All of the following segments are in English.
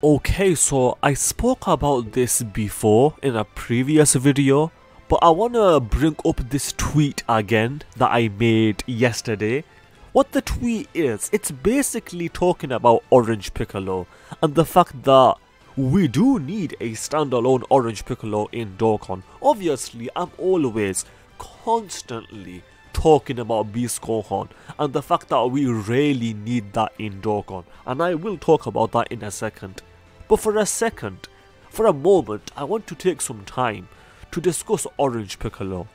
Okay, so I spoke about this before in a previous video, but I wanna bring up this tweet again that I made yesterday. What the tweet is, it's basically talking about Orange Piccolo and the fact that we do need a standalone Orange Piccolo in Dokkan. Obviously, I'm always constantly talking about Beast Gohan and the fact that we really need that in Dokkan, and I will talk about that in a second. But for a moment, I want to take some time to discuss Orange Piccolo,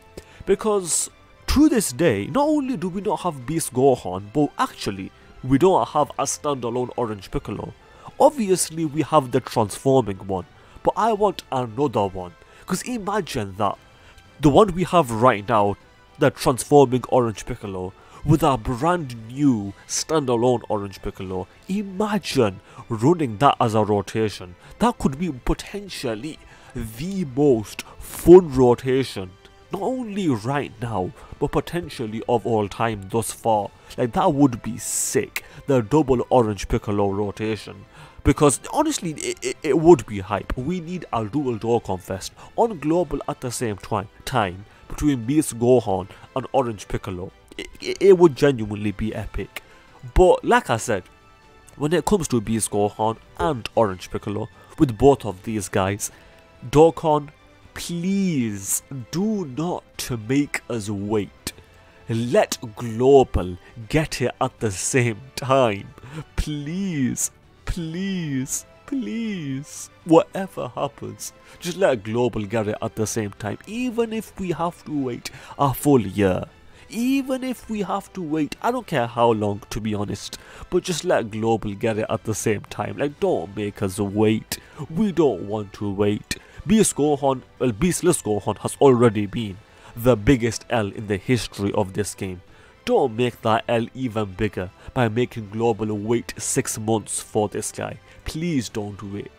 because to this day, not only do we not have Beast Gohan, but actually we don't have a standalone Orange Piccolo. Obviously we have the transforming one, but I want another one, because imagine that, the one we have right now, the transforming Orange Piccolo, with a brand new standalone Orange Piccolo. Imagine running that as a rotation. That could be potentially the most fun rotation, not only right now, but potentially of all time thus far. Like, that would be sick, the double Orange Piccolo rotation. Because honestly, it would be hype. We need a dual Dokkan Fest on global at the same time between Beast Gohan and Orange Piccolo. It would genuinely be epic. But like I said, when it comes to Beast Gohan and Orange Piccolo, with both of these guys, Dokkan, please do not make us wait. Let global get it at the same time. Please, please, please. Whatever happens, just let global get it at the same time, even if we have to wait a full year. Even if we have to wait, I don't care how long, to be honest, but just let global get it at the same time. Like, don't make us wait. We don't want to wait. Beastless Gohan has already been the biggest L in the history of this game. Don't make that L even bigger by making global wait 6 months for this guy. Please don't do it.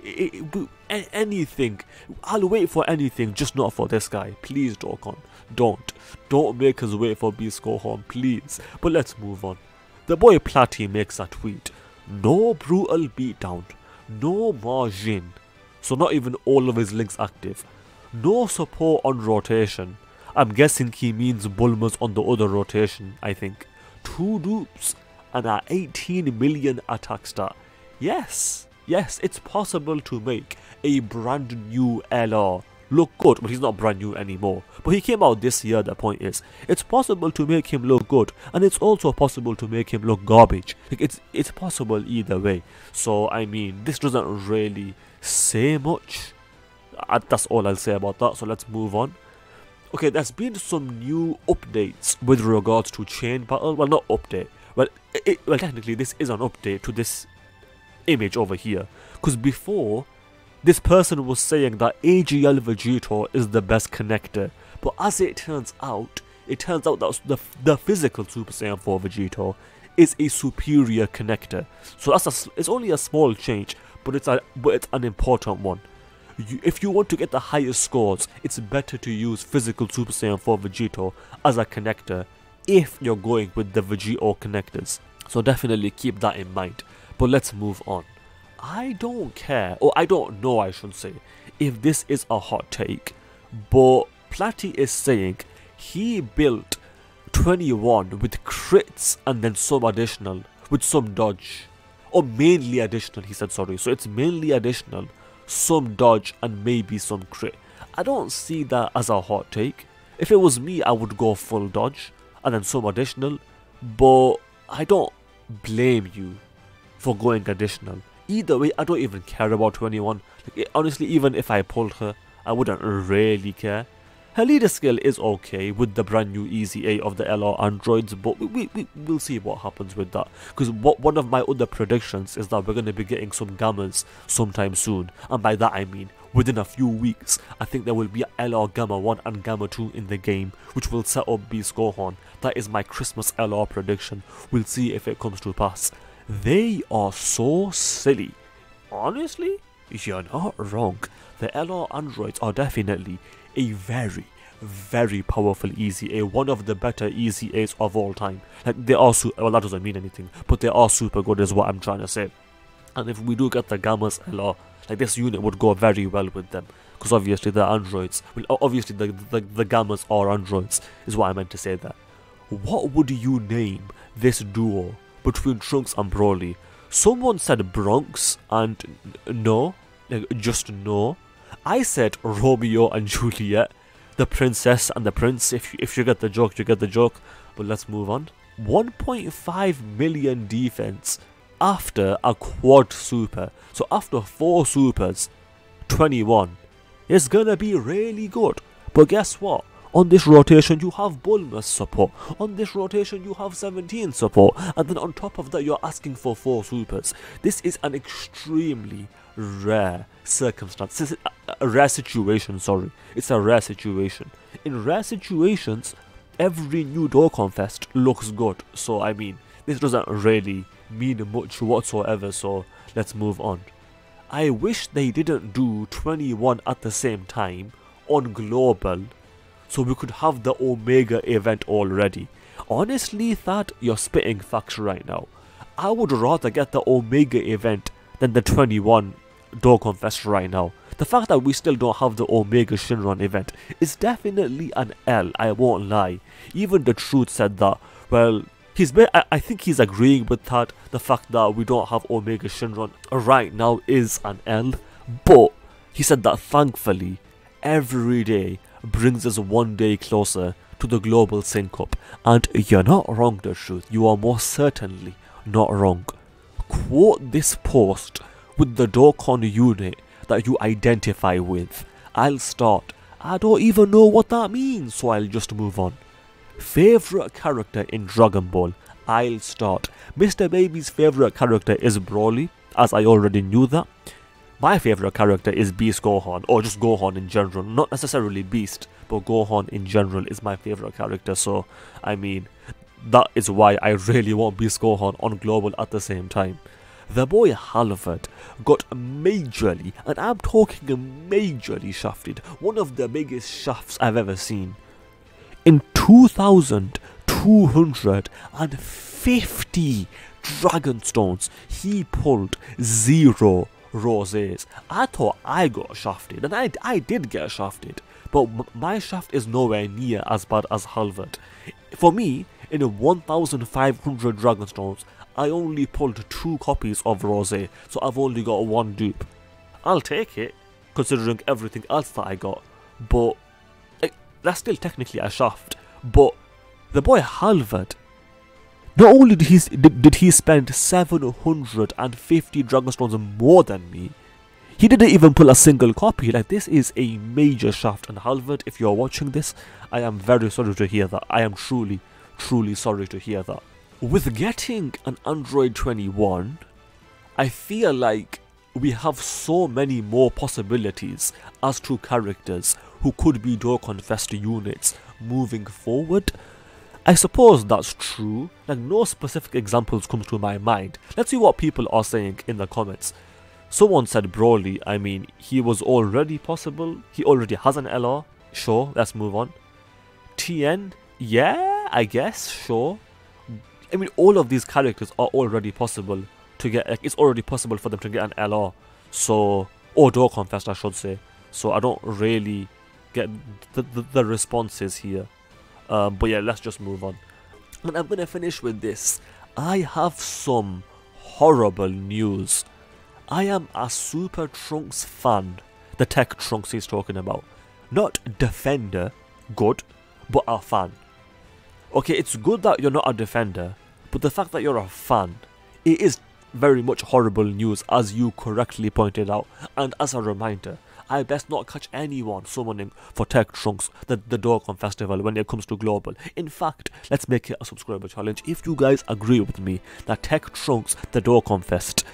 Anything. I'll wait for anything, just not for this guy. Please, Dokkan. Don't make us wait for Beast Gohan, please. But let's move on. The boy Platy makes a tweet. No brutal beatdown. No margin. So not even all of his links active. No support on rotation. I'm guessing he means Bulma's on the other rotation, I think. 2 dupes and a 18 million attack stat. Yes, it's possible to make a brand new LR look good, but he's not brand new anymore. But he came out this year, the point is. It's possible to make him look good, and it's also possible to make him look garbage. Like, it's possible either way. So, I mean, this doesn't really say much. That's all I'll say about that, so let's move on. Okay, there's been some new updates with regards to Chain Battle. Well, not update. Well, technically this is an update to this image over here. Because before, this person was saying that AGL Vegito is the best connector. But as it turns out that the physical Super Saiyan 4 Vegito is a superior connector. So it's only a small change, but it's an important one. If you want to get the highest scores, it's better to use physical Super Saiyan 4 Vegito as a connector if you're going with the Vegito connectors. So definitely keep that in mind. But let's move on. I don't care, or I don't know, I should say, if this is a hot take, but Platy is saying he built 21 with crits and then some additional, with some dodge. Or mainly additional, he said, sorry. So it's mainly additional, some dodge and maybe some crit. I don't see that as a hot take. If it was me, I would go full dodge and then some additional, but I don't blame you for going additional. Either way, I don't even care about 21. Like, honestly, even if I pulled her, I wouldn't really care. Her leader skill is okay with the brand new Easy A of the LR androids, but we'll see what happens with that. Because one of my other predictions is that we're going to be getting some Gammas sometime soon. And by that I mean, within a few weeks, I think there will be LR Gamma 1 and Gamma 2 in the game, which will set up Beast Gohan. That is my Christmas LR prediction. We'll see if it comes to pass. They are so silly. Honestly, you're not wrong. The LR androids are definitely a very, very powerful Easy A, one of the better Easy A's of all time. Like, they are well, that doesn't mean anything, but they are super good is what I'm trying to say. And if we do get the Gammas LR, like this unit would go very well with them. Because obviously they're androids. Well, obviously the Gammas are androids, is what I meant to say there. What would you name this duo between Trunks and Broly? Someone said Bronx and no, like just no. I said Romeo and Juliet, the princess and the prince. If you get the joke, you get the joke. But let's move on. 1.5 million defense after a quad super. So after 4 supers, 21 is gonna be really good. But guess what? On this rotation you have Bulma's support, on this rotation you have 17 support, and then on top of that you're asking for 4 supers. This is an extremely rare circumstance. This is a rare situation, sorry. It's a rare situation. In rare situations, every new Dokkan Fest looks good. So I mean, this doesn't really mean much whatsoever, so let's move on. I wish they didn't do 21 at the same time on global, so we could have the Omega event already. Honestly, Thad, you're spitting facts right now. I would rather get the Omega event than the 21 Dokkan Fest right now. The fact that we still don't have the Omega Shinron event is definitely an L, I won't lie. Even DaTruth said that. Well, I think he's agreeing with that. The fact that we don't have Omega Shinron right now is an L. But he said that thankfully, every day brings us one day closer to the global sync-up. And you're not wrong, DaTruth. You are most certainly not wrong. Quote this post with the Dokkan unit that you identify with. I'll start. I don't even know what that means, so I'll just move on. Favourite character in Dragon Ball. I'll start. Mr. Baby's favourite character is Broly, as I already knew that. My favourite character is Beast Gohan, or just Gohan in general. Not necessarily Beast, but Gohan in general is my favourite character. So, I mean, that is why I really want Beast Gohan on global at the same time. The boy Halvard got majorly, and I'm talking majorly shafted. One of the biggest shafts I've ever seen. In 2,250 Dragon Stones, he pulled 0 roses. I thought I got shafted, and I did get shafted, but my shaft is nowhere near as bad as Halvard. For me, in 1,500 Dragon Stones, I only pulled 2 copies of Rosé, so I've only got 1 dupe. I'll take it, considering everything else that I got, but that's still technically a shaft. But the boy Halvard, not only did he spend 750 Dragon Stones more than me, he didn't even pull a single copy. Like, this is a major shaft. And Halvard, if you're watching this, I am very sorry to hear that. I am truly sorry to hear that. With getting an Android 21, I feel like we have so many more possibilities as to characters who could be Dokkan Fest units moving forward. I suppose that's true. Like, no specific examples come to my mind. Let's see what people are saying in the comments. Someone said Broly. I mean, he was already possible. He already has an LR. Sure, let's move on. TN, yeah, I guess, sure. I mean, all of these characters are already possible to get. Like, it's already possible for them to get an LR. So, or Dokkan Fest, I should say. So I don't really get the responses here. But yeah, let's just move on. And I'm gonna finish with this. I have some horrible news. I am a Super Trunks fan. The tech Trunks he's talking about. Not defender, good, but a fan. Okay, it's good that you're not a defender, but the fact that you're a fan, it is very much horrible news, as you correctly pointed out. And as a reminder, I best not catch anyone summoning for Tech Trunks the Dokkan Festival when it comes to global. In fact, let's make it a subscriber challenge. If you guys agree with me that Tech Trunks the Dokkan Fest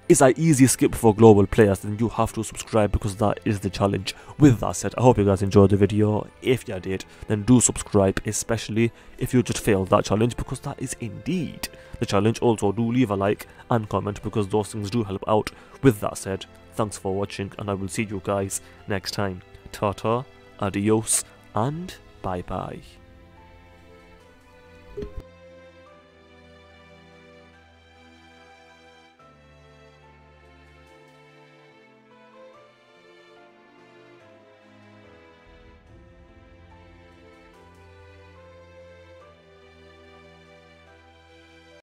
is an easy skip for global players, then you have to subscribe, because that is the challenge. With that said, I hope you guys enjoyed the video. If you did, then do subscribe, especially if you just failed that challenge, because that is indeed the challenge. Also, do leave a like and comment, because those things do help out. With that said, thanks for watching, and I will see you guys next time. Ta-ta, adios, and bye-bye.